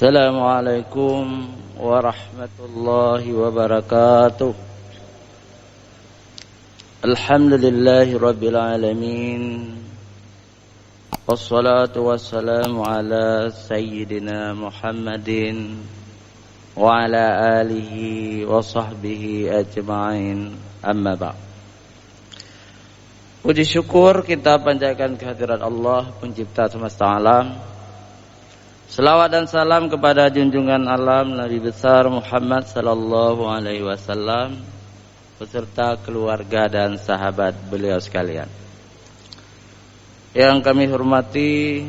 Assalamualaikum warahmatullahi wabarakatuh. Alhamdulillahi rabbil alamin. Wassalatu wassalamu ala sayyidina Muhammadin wa ala alihi wa sahbihi ajma'in. Amma ba'd. Puji syukur kita panjatkan kehadirat Allah, pencipta semesta alam. Selawat dan salam kepada junjungan alam Nabi besar Muhammad sallallahu alaihi wasallam beserta keluarga dan sahabat beliau sekalian. Yang kami hormati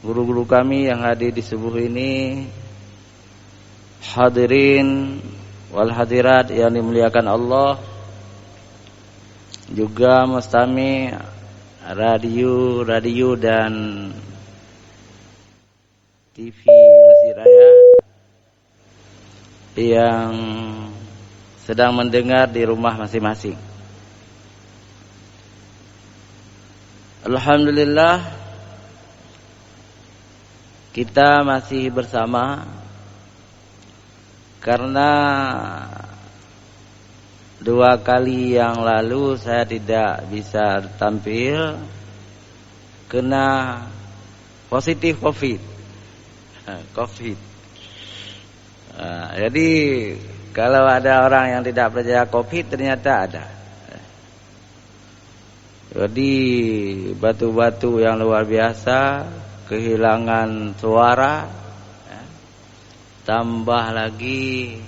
guru-guru kami yang hadir di subuh ini, hadirin wal hadirat yang dimuliakan Allah, juga mustami radio dan TV Masjid Raya yang sedang mendengar di rumah masing-masing. Alhamdulillah kita masih bersama karena 2 kali yang lalu saya tidak bisa tampil kena positif COVID. Jadi kalau ada orang yang tidak percaya COVID, ternyata ada. Jadi batu-batu yang luar biasa, kehilangan suara, tambah lagi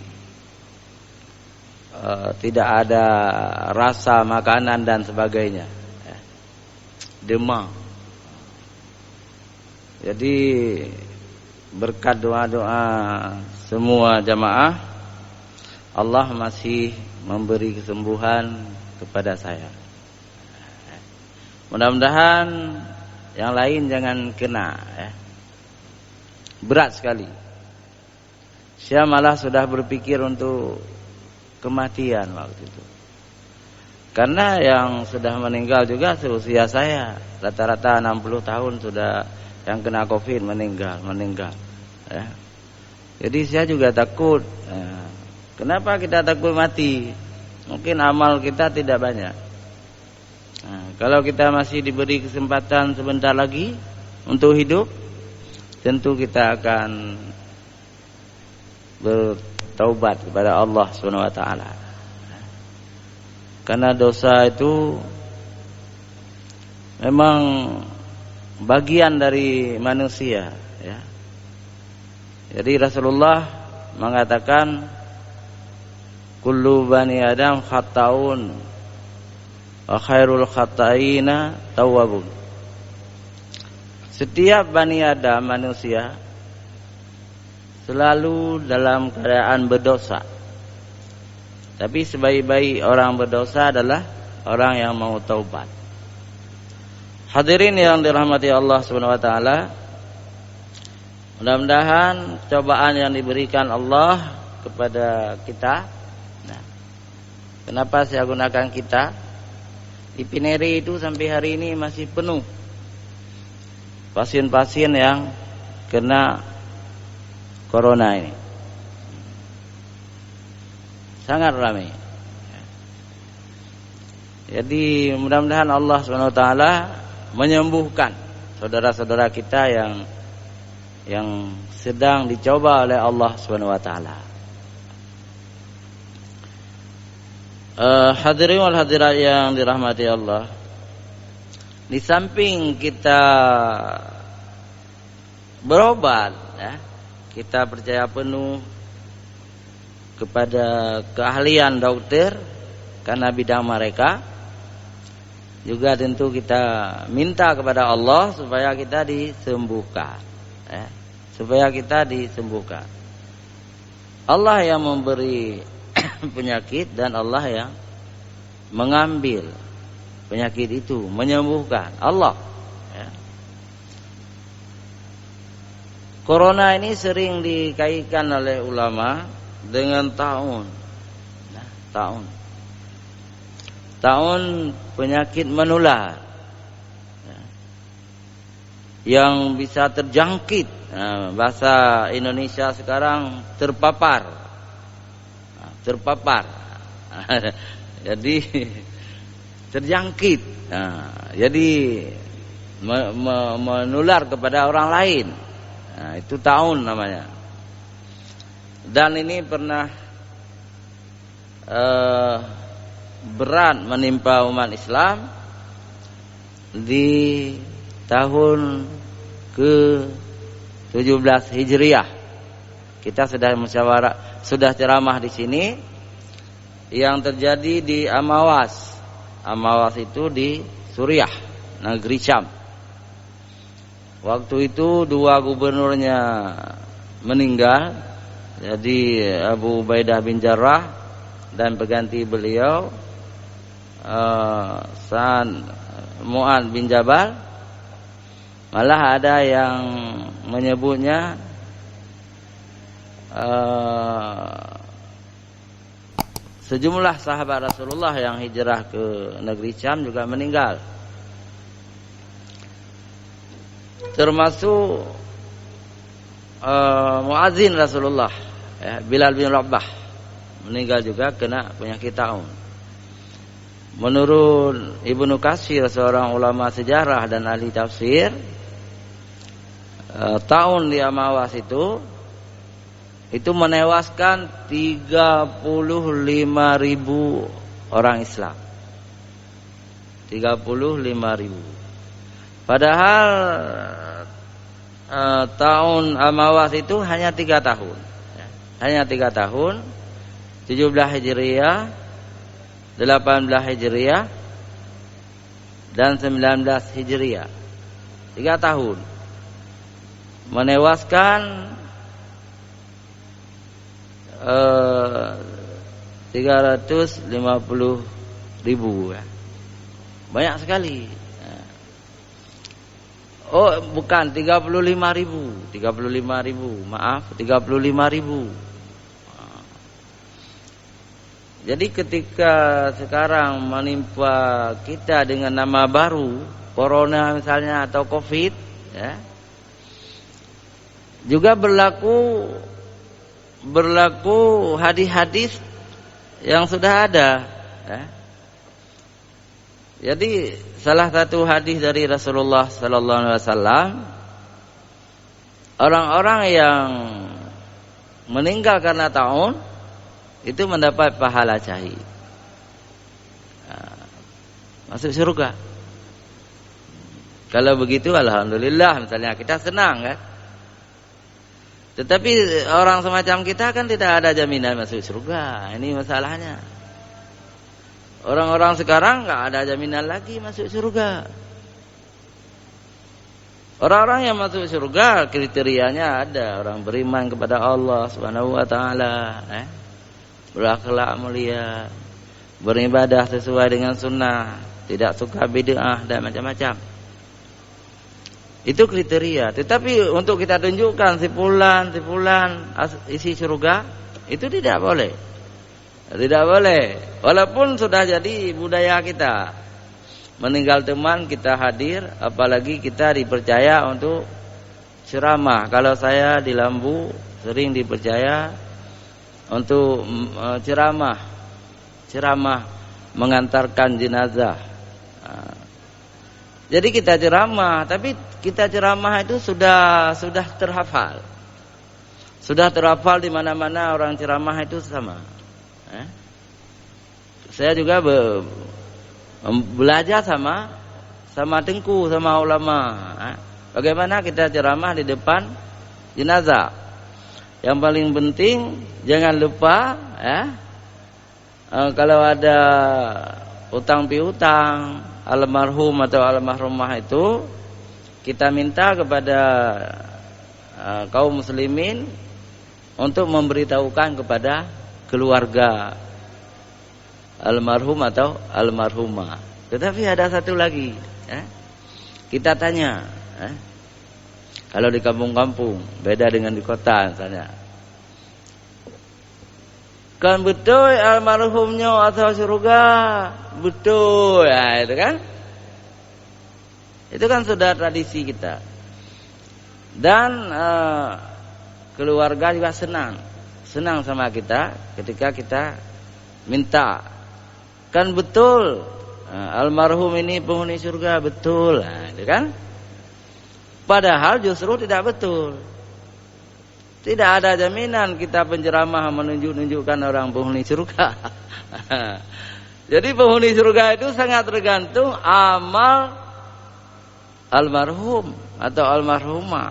tidak ada rasa makanan dan sebagainya, demam. Jadi berkat doa-doa semua jamaah, Allah masih memberi kesembuhan kepada saya. Mudah-mudahan yang lain jangan kena, berat sekali. Saya malah sudah berpikir untuk kematian waktu itu. Karena yang sudah meninggal juga seusia saya, rata-rata 60 tahun sudah yang kena COVID meninggal. Jadi saya juga takut. Kenapa kita takut mati? Mungkin amal kita tidak banyak. Kalau kita masih diberi kesempatan sebentar lagi untuk hidup, tentu kita akan bertaubat kepada Allah Subhanahu wa taala. Karena dosa itu memang bagian dari manusia, ya. Jadi Rasulullah mengatakan kullu bani adam khata'un wa khairul khata'ina tawwabun. Setiap bani adam manusia selalu dalam keadaan berdosa. Tapi sebaik-baik orang berdosa adalah orang yang mau taubat. Hadirin yang dirahmati Allah Subhanahu wa taala, mudah-mudahan cobaan yang diberikan Allah kepada kita. Nah, kenapa saya gunakan kita? Di Pinere itu sampai hari ini masih penuh pasien-pasien yang kena corona ini. Sangat ramai. Jadi mudah-mudahan Allah Subhanahu wa taala menyembuhkan saudara-saudara kita yang sedang dicoba oleh Allah Subhanahu wa taala. Hadirin wal hadirat yang dirahmati Allah, di samping kita berobat, kita percaya penuh kepada keahlian dokter karena bidang mereka. Juga tentu kita minta kepada Allah supaya kita disembuhkan, supaya kita disembuhkan. Allah yang memberi penyakit dan Allah yang mengambil penyakit itu, menyembuhkan. Allah. Corona ini sering dikaitkan oleh ulama dengan taun. Taun penyakit menular. yang bisa terjangkit. Bahasa Indonesia sekarang terpapar. Terpapar. Jadi terjangkit. Jadi menular kepada orang lain. Itu taun namanya. Dan ini pernah berat menimpa umat Islam di tahun ke-17 Hijriah. Kita sudah musyawarah, sudah ceramah di sini. Yang terjadi di Amawas. Amawas itu di Suriah, negeri Syam. Waktu itu 2 gubernurnya meninggal. Jadi Abu Ubaidah bin Jarrah dan pengganti beliau Sa'ad Mu'ad bin Jabal. Malah ada yang menyebutnya sejumlah sahabat Rasulullah yang hijrah ke negeri Syam juga meninggal. Termasuk muadzin Rasulullah, Bilal bin Rabah, meninggal juga kena penyakit taun. Menurut Ibnu Katsir, seorang ulama sejarah dan ahli tafsir, taun di Amawas itu menewaskan 35.000 orang Islam. 35.000. Padahal tahun Amawas itu hanya 3 tahun. Hanya 3 tahun. 17 Hijriah, 18 Hijriah, dan 19 Hijriah. 3 tahun. Menewaskan 350.000. Banyak sekali. Oh, bukan 35.000. 35.000, maaf, 35.000. Jadi ketika sekarang menimpa kita dengan nama baru, corona misalnya atau Covid, ya, juga berlaku hadis-hadis yang sudah ada, ya. Jadi salah satu hadis dari Rasulullah sallallahu alaihi wasallam, orang-orang yang meninggal karena taun itu mendapat pahala syahid. Masuk surga. Kalau begitu alhamdulillah, misalnya kita senang kan. Tetapi orang semacam kita kan tidak ada jaminan masuk surga. Ini masalahnya. Orang-orang sekarang enggak ada jaminan lagi masuk surga. Orang-orang yang masuk surga kriterianya ada, orang beriman kepada Allah Subhanahu wa taala, berakhlak mulia, beribadah sesuai dengan sunnah, tidak suka bid'ah dan macam-macam. Itu kriteria. Tetapi untuk kita tunjukkan si fulan isi surga, itu tidak boleh. Tidak boleh. Walaupun sudah jadi budaya kita. Meninggal teman kita hadir, apalagi kita dipercaya untuk ceramah. Kalau saya di Lambu sering dipercaya untuk ceramah mengantarkan jenazah. Jadi kita ceramah, tapi kita ceramah itu sudah terhafal. Sudah terhafal di mana-mana orang ceramah itu sama. Saya juga belajar sama Tengku, sama ulama. Bagaimana kita ceramah di depan jenazah. Yang paling penting jangan lupa, kalau ada utang piutang almarhum atau almarhumah itu, kita minta kepada kaum muslimin untuk memberitahukan kepada keluarga almarhum atau almarhumah. Tetapi ada satu lagi, kita tanya, kalau di kampung-kampung beda dengan di kota misalnya, kan betul almarhumnya atau surga, betul, ya itu kan sudah tradisi kita. Dan keluarga juga senang sama kita ketika kita minta. Kan betul, almarhum ini penghuni surga, betul, nah, itu kan? Padahal justru tidak betul. Tidak ada jaminan kita penceramah menunjukkan orang penghuni surga. Jadi penghuni surga itu sangat tergantung amal almarhum atau almarhumah.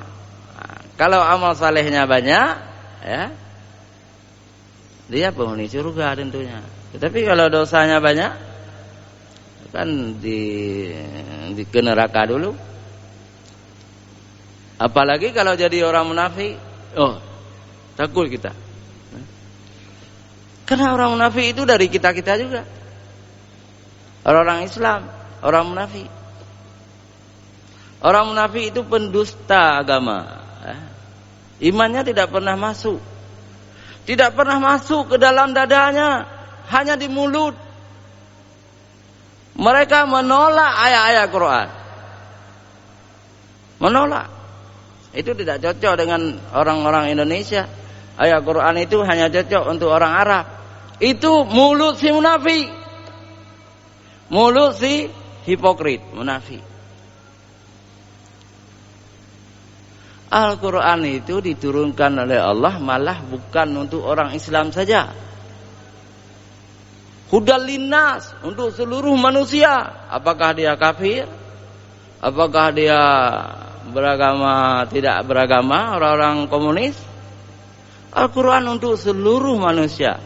Nah, kalau amal salehnya banyak, ya, dia penghuni surga tentunya. Tetapi kalau dosanya banyak, kan di ke neraka dulu. Apalagi kalau jadi orang munafik, takut kita. Karena orang munafik itu dari kita-kita juga. Orang-orang Islam, orang munafik. Orang munafik itu pendusta agama. Imannya tidak pernah masuk. Tidak pernah masuk ke dalam dadanya, hanya di mulut. Mereka menolak ayat-ayat Quran. Menolak. Itu tidak cocok dengan orang-orang Indonesia. Ayat Quran itu hanya cocok untuk orang Arab. Itu mulut si munafik. Mulut si hipokrit, munafik. Al-Quran itu diturunkan oleh Allah malah bukan untuk orang Islam saja. Hudal linnas, untuk seluruh manusia. Apakah dia kafir? Apakah dia beragama, tidak beragama, orang-orang komunis? Al-Quran untuk seluruh manusia.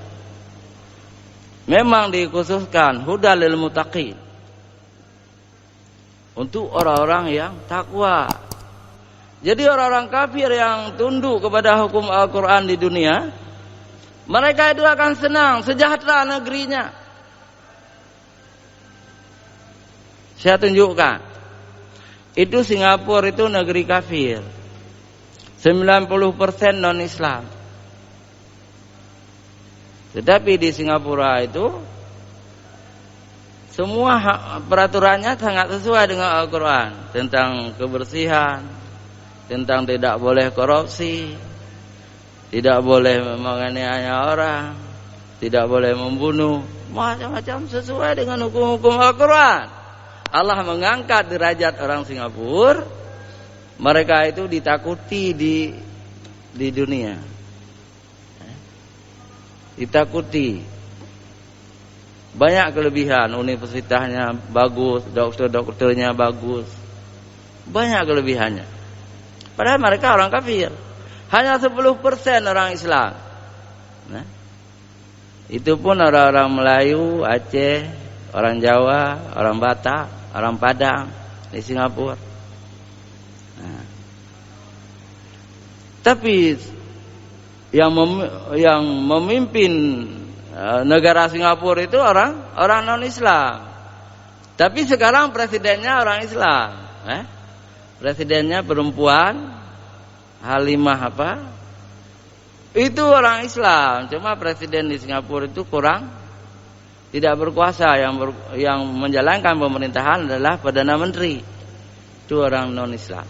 Memang dikhususkan hudal lil muttaqin, untuk orang-orang yang takwa. Jadi orang-orang kafir yang tunduk kepada hukum Al-Quran di dunia, mereka itu akan senang, sejahtera negerinya. Saya tunjukkan. Itu Singapura itu negeri kafir. 90% non-Islam. Tetapi di Singapura itu semua peraturannya sangat sesuai dengan Al-Quran. Tentang kebersihan, tentang tidak boleh korupsi, tidak boleh menganiaya orang, tidak boleh membunuh, macam-macam sesuai dengan hukum-hukum Al-Quran. Allah mengangkat derajat orang Singapura. Mereka itu ditakuti di dunia. Ditakuti. Banyak kelebihan, universitasnya bagus, dokter-dokternya bagus. Banyak kelebihannya. Padahal mereka orang kafir. Hanya 10% orang Islam. Nah, itu pun orang-orang Melayu, Aceh, orang Jawa, orang Batak, orang Padang di Singapura. Nah, tapi yang memimpin negara Singapura itu orang non-Islam. Tapi sekarang presidennya orang Islam. Presidennya perempuan, Halimah apa? Itu orang Islam. Cuma presiden di Singapura itu kurang, tidak berkuasa. Yang menjalankan pemerintahan adalah Perdana Menteri. Itu orang non-Islam.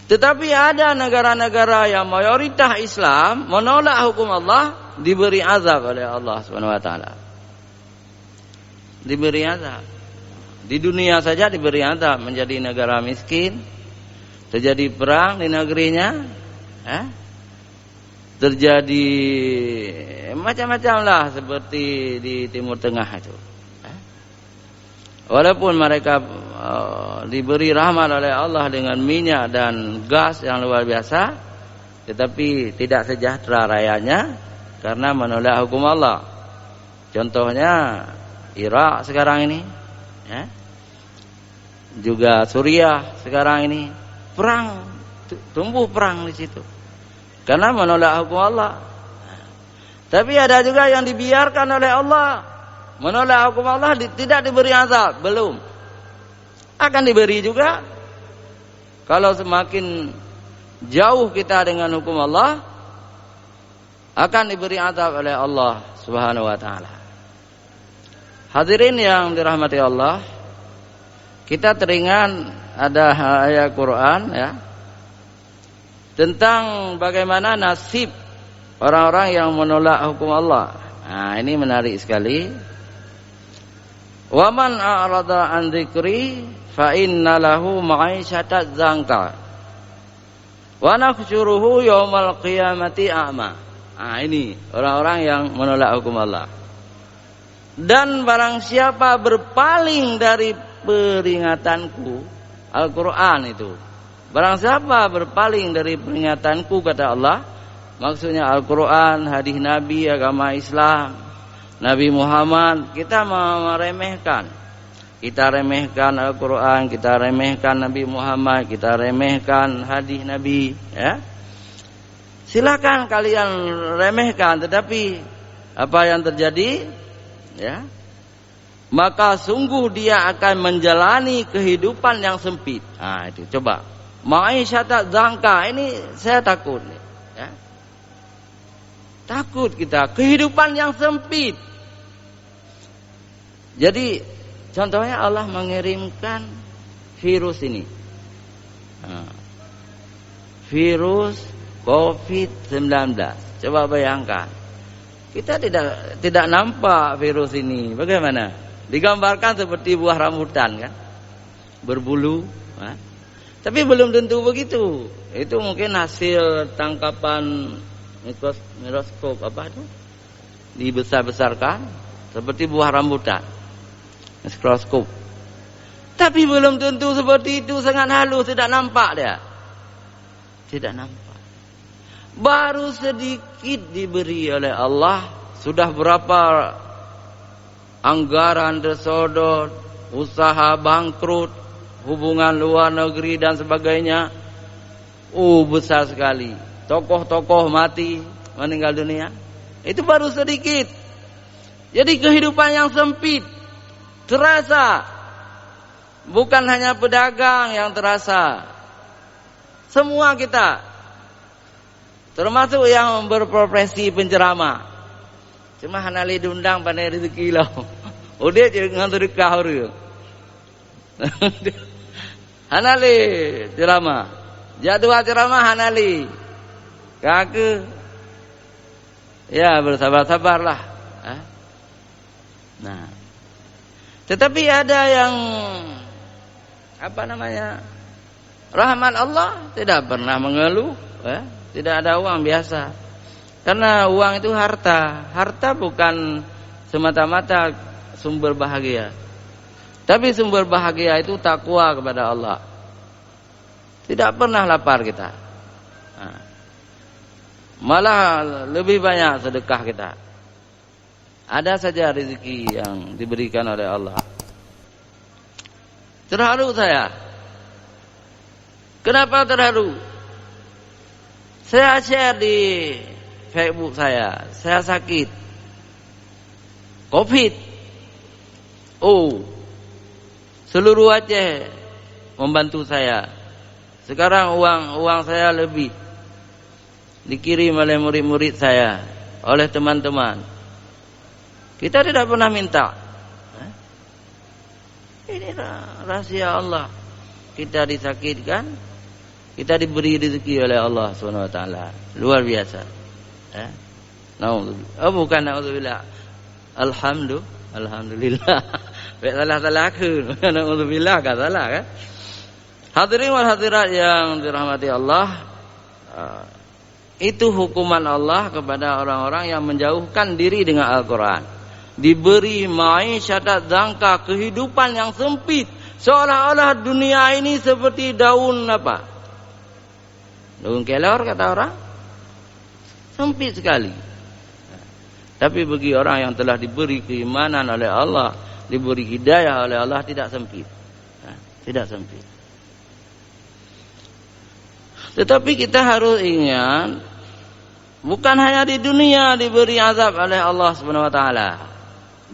Tetapi ada negara-negara yang mayoritas Islam menolak hukum Allah, diberi azab oleh Allah Subhanahu wa taala. Diberi azab. Di dunia saja diberi azab, menjadi negara miskin, terjadi perang di negerinya, terjadi macam-macam lah seperti di Timur Tengah itu. Walaupun mereka diberi rahmat oleh Allah dengan minyak dan gas yang luar biasa, tetapi tidak sejahtera rakyatnya karena menolak hukum Allah. Contohnya Irak sekarang ini, juga Suriah sekarang ini, perang, tumbuh perang di situ karena menolak hukum Allah. Tapi ada juga yang dibiarkan oleh Allah, menolak hukum Allah, tidak diberi azab, belum. Akan diberi juga. Kalau semakin jauh kita dengan hukum Allah, akan diberi azab oleh Allah Subhanahu wa taala. Hadirin yang dirahmati Allah, kita teringat ada ayat Quran ya tentang bagaimana nasib orang-orang yang menolak hukum Allah. Nah, ini menarik sekali. Wa man a'rada an dzikri fa inna lahu ma'isyatan dzanka wa nahsyuruhu yaumal qiyamati a'ma. Nah, ini orang-orang yang menolak hukum Allah. Dan barang siapa berpaling dari peringatanku, Al-Quran itu. Barang siapa berpaling dari peringatanku, kata Allah, maksudnya Al-Quran, hadis Nabi, agama Islam, Nabi Muhammad, kita meremehkan. Kita remehkan Al-Quran, kita remehkan Nabi Muhammad, kita remehkan hadis Nabi, ya. Silakan kalian remehkan, tetapi apa yang terjadi? Ya, maka sungguh dia akan menjalani kehidupan yang sempit. Nah, itu coba. Ma'isyata dzanka, ini saya takut nih, ya. Takut kita kehidupan yang sempit. Jadi contohnya Allah mengirimkan virus ini. Nah, virus COVID-19. Coba bayangkan. Kita tidak nampak virus ini. Bagaimana? Digambarkan seperti buah rambutan kan? Berbulu, ha? Tapi belum tentu begitu. Itu mungkin hasil tangkapan mikroskop apa itu? Dibesar-besarkan seperti buah rambutan. Mikroskop. Tapi belum tentu seperti itu, sangat halus, tidak nampak dia. Tidak nampak. Baru sedikit diberi oleh Allah, sudah berapa anggaran tersodot, usaha bangkrut, hubungan luar negeri dan sebagainya. Besar sekali. Tokoh-tokoh mati, meninggal dunia. Itu baru sedikit. Jadi kehidupan yang sempit terasa. Bukan hanya pedagang yang terasa. Semua kita. Termasuk yang berprofesi penceramah. Cuma hanali diundang pandai rezeki lah. Dia jangan sedekah dia. Hanali ceramah. Jadwal ceramah hanali. Kagak. Ya bersabar-sabarlah. Nah. Tetapi ada yang rahmat Allah tidak pernah mengeluh, ya. Tidak ada uang biasa. Karena uang itu harta. Harta bukan semata-mata sumber bahagia. Tapi sumber bahagia itu takwa kepada Allah. Tidak pernah lapar kita. Nah, malah lebih banyak sedekah kita. Ada saja rezeki yang diberikan oleh Allah. Terharu saya. Kenapa terharu? Saya share di Facebook saya sakit COVID. Seluruh Aceh membantu saya. Sekarang uang saya lebih dikirim oleh murid-murid saya, oleh teman-teman. Kita tidak pernah minta. Ini rahasia Allah. Kita disakitkan, kita diberi rezeki oleh Allah SWT. Luar biasa. Bukan na'udzubillah. Alhamdulillah. Baik salah ke. Na'udzubillah kan salah kan. Hadirin wal hadirat yang dirahmati Allah. Itu hukuman Allah kepada orang-orang yang menjauhkan diri dengan Al-Quran. Diberi ma'isyatan dzanka, kehidupan yang sempit. Seolah-olah dunia ini seperti daun apa? Daun kelor kata orang. Sempit sekali. Tapi bagi orang yang telah diberi keimanan oleh Allah, diberi hidayah oleh Allah, tidak sempit. Tidak sempit. Tetapi kita harus ingat, bukan hanya di dunia diberi azab oleh Allah SWT.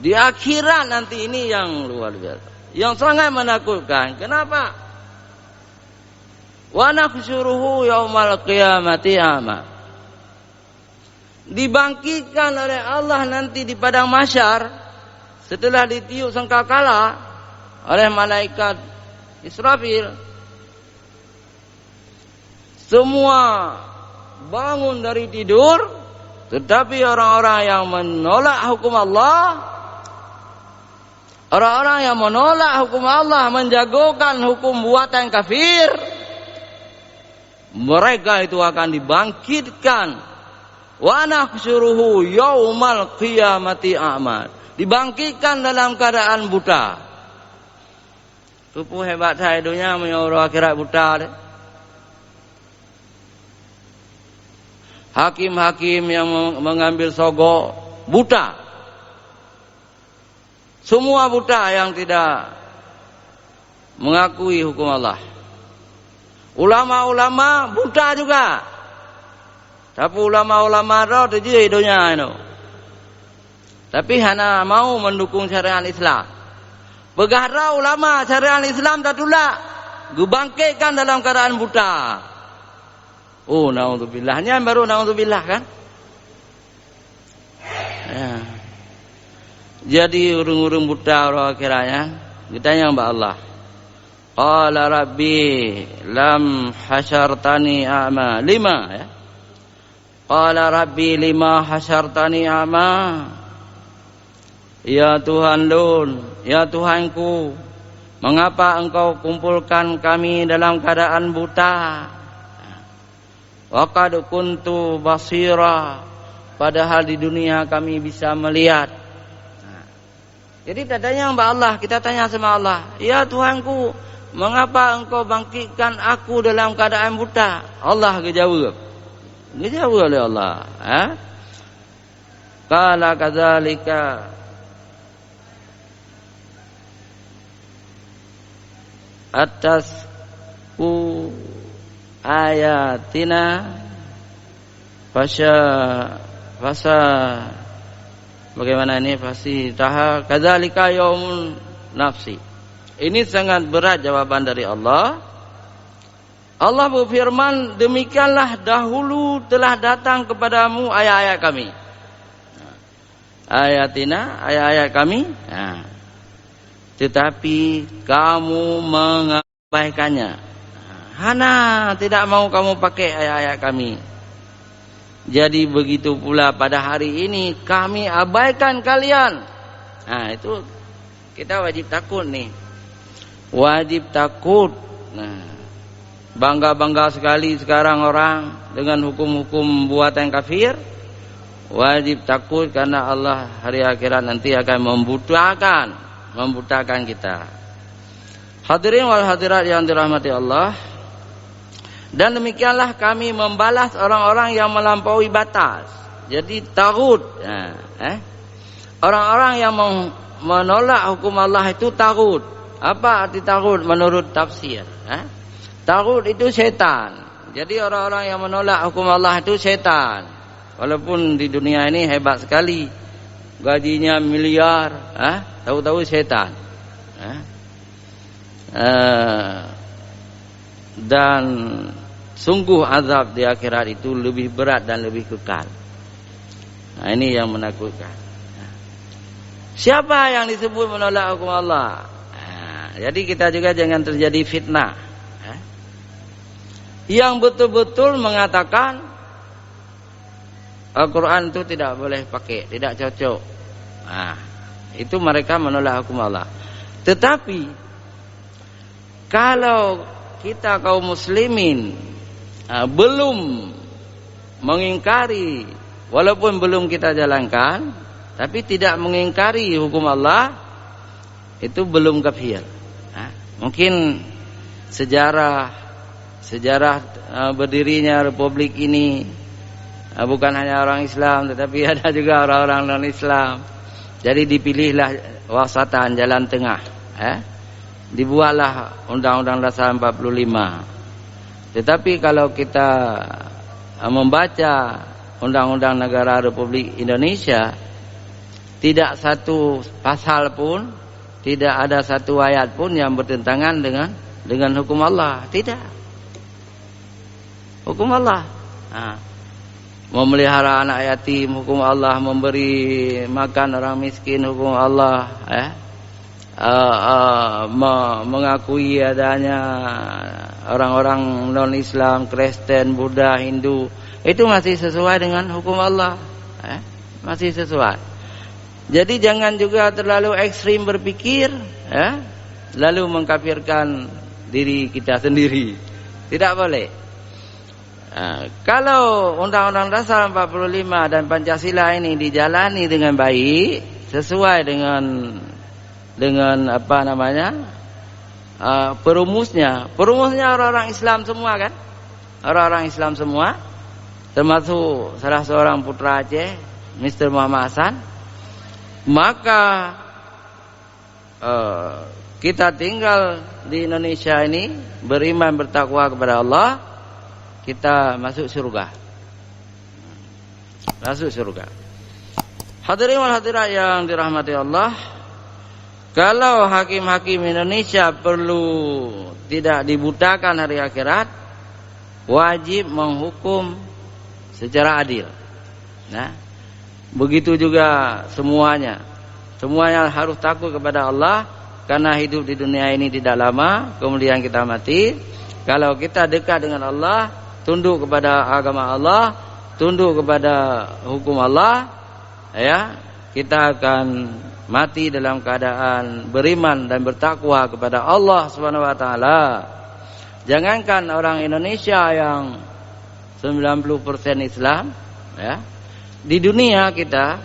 Di akhirat nanti ini yang luar biasa, yang sangat menakutkan. Kenapa? Wa nahsyuruhu yaumal qiyamati a'ma. Dibangkitkan oleh Allah nanti di padang mahsyar setelah ditiup sangkakala oleh malaikat Israfil. Semua bangun dari tidur, tetapi orang-orang yang menolak hukum Allah, orang-orang yang menolak hukum Allah, menjagokan hukum buatan kafir, mereka itu akan dibangkitkan. Wa nahsyuruhu yaumal qiyamati a'ma. Dibangkitkan dalam keadaan buta. Tupu hebat saya dunia menyuruh akhirat buta deh. Hakim-hakim yang mengambil sogok buta. Semua buta yang tidak mengakui hukum Allah. Ulama-ulama buta juga. Tapi ulama-ulama itu terjadi dunia itu. Tapi hanya mau mendukung syariat Islam. Begara ulama syariat Islam tak tulak. Dibangkitkan dalam keadaan buta. Oh, naudzubillah. Baru naudzubillah kan? Ya. Jadi urung-urung buta orang kiranya ditanya mbak Allah. Qala rabbi lam hasyartani a'ma. 5 ya. Qala rabbi lima hasyartani a'ma. Ya Tuhanun, ya Tuhanku, mengapa engkau kumpulkan kami dalam keadaan buta? Wa qad kuntu basira, padahal di dunia kami bisa melihat. Jadi tanya mbak Allah, kita tanya sama Allah, ya Tuhanku, mengapa engkau bangkitkan aku dalam keadaan buta? Allah dijawab oleh Allah. Qala kadzalika atasku ayatina fasa bagaimana ini pasti taha kadzalika yaumun nafsi. Ini sangat berat jawaban dari Allah. Allah berfirman, demikianlah dahulu telah datang kepadamu ayat-ayat kami. Ayatina, ayat-ayat kami. Tetapi kamu mengabaikannya. Hana tidak mau kamu pakai ayat-ayat kami. Jadi begitu pula pada hari ini kami abaikan kalian. Itu kita wajib takut nih. Wajib takut. Bangga-bangga sekali sekarang orang dengan hukum-hukum buatan kafir. Wajib takut karena Allah hari akhirat nanti akan membutakan kita. Hadirin wal hadirat yang dirahmati Allah. Dan demikianlah kami membalas orang-orang yang melampaui batas. Jadi tagut. Orang-orang yang menolak hukum Allah itu tagut. Apa arti tagut menurut tafsir? Tagut itu setan. Jadi orang-orang yang menolak hukum Allah itu setan. Walaupun di dunia ini hebat sekali, gajinya miliar, tahu-tahu setan. Dan sungguh azab di akhirat itu lebih berat dan lebih kekal. Ini yang menakutkan. Siapa yang disebut menolak hukum Allah? Jadi kita juga jangan terjadi fitnah. Yang betul-betul mengatakan Al-Quran itu tidak boleh pakai, tidak cocok. Itu mereka menolak hukum Allah. Tetapi kalau kita kaum muslimin belum mengingkari, walaupun belum kita jalankan, tapi tidak mengingkari hukum Allah, itu belum kafir. Mungkin sejarah berdirinya republik ini bukan hanya orang Islam, tetapi ada juga orang-orang non-Islam. Jadi dipilihlah wasatan, jalan tengah. Dibuatlah Undang-Undang Dasar 45. Tetapi kalau kita membaca Undang-Undang Negara Republik Indonesia, tidak satu pasal pun, tidak ada satu ayat pun yang bertentangan dengan hukum Allah. Tidak. Hukum Allah. Memelihara anak yatim, hukum Allah. Memberi makan orang miskin, hukum Allah. mengakui adanya orang-orang non-Islam, Kristen, Buddha, Hindu, itu masih sesuai dengan hukum Allah, masih sesuai. Jadi jangan juga terlalu ekstrim berpikir, lalu mengkafirkan diri kita sendiri. Tidak boleh. Kalau Undang-Undang Dasar 45 dan Pancasila ini dijalani dengan baik, sesuai dengan apa namanya, perumusnya orang-orang Islam semua kan, orang-orang Islam semua, termasuk salah seorang putra Aceh, Mr. Muhammad Hasan. Maka kita tinggal di Indonesia ini beriman bertakwa kepada Allah, kita masuk surga. Masuk surga. Hadirin wal hadirat yang dirahmati Allah, kalau hakim-hakim Indonesia perlu tidak dibutakan hari akhirat, wajib menghukum secara adil. Nah, begitu juga semuanya harus takut kepada Allah, karena hidup di dunia ini tidak lama, kemudian kita mati. Kalau kita dekat dengan Allah, tunduk kepada agama Allah, tunduk kepada hukum Allah, kita akan mati dalam keadaan beriman dan bertakwa kepada Allah Subhanahu wa taala. Jangankan orang Indonesia yang 90% Islam, di dunia kita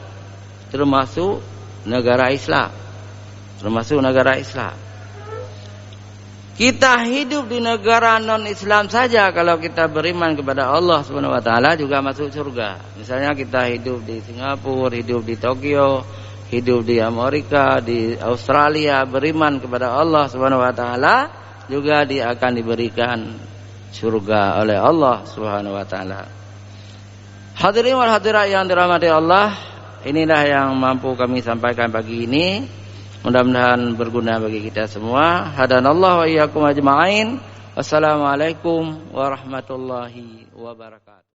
termasuk negara Islam. Kita hidup di negara non-Islam saja, kalau kita beriman kepada Allah Subhanahu wa taala juga masuk surga. Misalnya kita hidup di Singapura, hidup di Tokyo, hidup di Amerika, di Australia, beriman kepada Allah Subhanahu wa taala, juga dia akan diberikan surga oleh Allah Subhanahu wa taala. Hadirin wal hadirat yang dirahmati Allah, inilah yang mampu kami sampaikan pagi ini. Mudah-mudahan berguna bagi kita semua. Hadanallahu wa iyyakum ajma'in. Wassalamualaikum warahmatullahi wabarakatuh.